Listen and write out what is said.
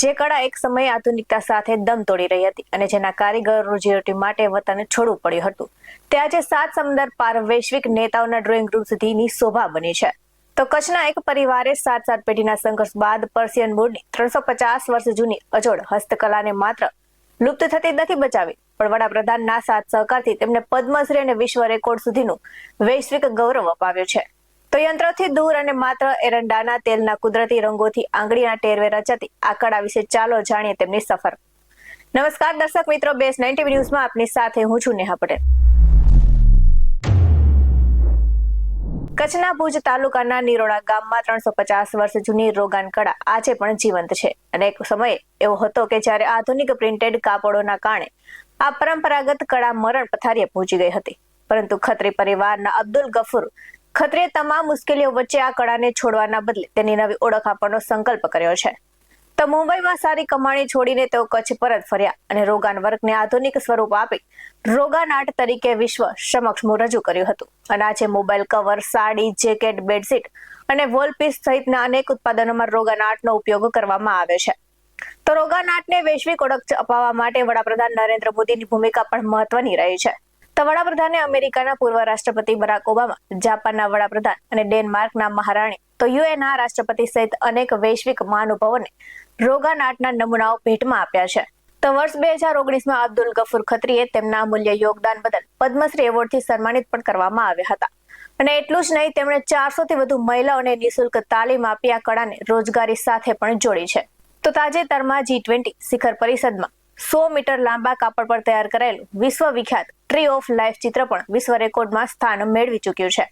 જે કળા એક સમયે આધુનિકતા સાથે દમ તોડી રહી હતી અને જેના કારીગરો રોજીરોટી માટે વતન છોડવું પડ્યું હતું, તે આજે 7 સમુદ્ર પાર વૈશ્વિક નેતાઓના ડ્રોઈંગ રૂમ સુધીની શોભા બની છે. તો કચ્છના એક પરિવારે 7 પેઢીના સંઘર્ષ બાદ પર્શિયન મૂળની 350 વર્ષ જૂની અજોડ હસ્તકલાને માત્ર લુપ્ત થતી નથી બચાવી, પણ વડાપ્રધાનના સાથ સહકારથી તેમને પદ્મશ્રી અને વિશ્વ રેકોર્ડ સુધીનું વૈશ્વિક ગૌરવ અપાવ્યું છે. તો યંત્રોથી દૂર અને માત્ર એરંડાના તેલના કુદરતી રંગોથી આંગળીના ટેરવે રચાતી આ કળા વિશે ચાલો જાણીએ તેમની સફર. નમસ્કાર દર્શક મિત્રો, બેસ 90 ન્યૂઝમાં આપની સાથે હું છું નેહા પટેલ. કચ્છના ભુજ તાલુકાના નિરોણા ગામમાં 350 વર્ષ જૂની રોગાન કળા આજે પણ જીવંત છે અને એક સમય એવો હતો કે જ્યારે આધુનિક પ્રિન્ટેડ કાપડોના કારણે આ પરંપરાગત કળા મરણ પથારીએ પહોંચી ગઈ હતી. પરંતુ ખત્રી પરિવારના અબ્દુલ ગફુર ખત્રીએ તમામ મુશ્કેલીઓ વચ્ચે આ કળાને છોડવાના બદલે તેની નવી ઓળખ આપવાનો સંકલ્પ કર્યો છે. તો મુંબઈમાં સારી કમાણી છોડીને તેઓ કચ્છ પરત ફર્યા અને રોગાન વર્કને આધુનિક સ્વરૂપ આપી રોગાન આર્ટ તરીકે વિશ્વ સમક્ષ રજૂ કર્યું હતું. અને આજે mobile cover, sari, jacket, bedsheet અને વોલપીસ સહિતના અનેક ઉત્પાદનોમાં રોગાન આર્ટનો ઉપયોગ કરવામાં આવે છે. તો રોગાન આર્ટને વૈશ્વિક ઓળખ અપાવવા માટે વડાપ્રધાન નરેન્દ્ર મોદીની ભૂમિકા પણ મહત્વની રહી છે. તો વડાપ્રધાને અમેરિકાના પૂર્વ રાષ્ટ્રપતિ બરાક ઓબામા, જાપાનના વડાપ્રધાન અને ડેનમાર્કના મહારાણી, તો યુએના રાષ્ટ્રપતિ સહિત અનેક વૈશ્વિક મહાનુભાવોને રોગાન આર્ટના નમૂનાઓ ભેટમાં આપ્યા છે. તો વર્ષ 2019માં અબ્દુલ ગફુર ખત્રીએ તેમના અમૂલ્ય યોગદાન બદલ પદ્મશ્રી એવોર્ડથી સન્માનિત પણ કરવામાં આવ્યા હતા. અને એટલું જ નહીં, તેમણે 400થી વધુ મહિલાઓને નિઃશુલ્ક તાલીમ આપી આ કળાને રોજગારી સાથે પણ જોડી છે. તો તાજેતરમાં G20 શિખર પરિષદમાં 100 મીટર લાંબા કાપડ પર તૈયાર કરાયેલું વિશ્વ વિખ્યાત ટ્રી ઓફ લાઈફ ચિત્ર પણ વિશ્વ રેકોર્ડમાં સ્થાન મેળવી ચૂક્યું છે.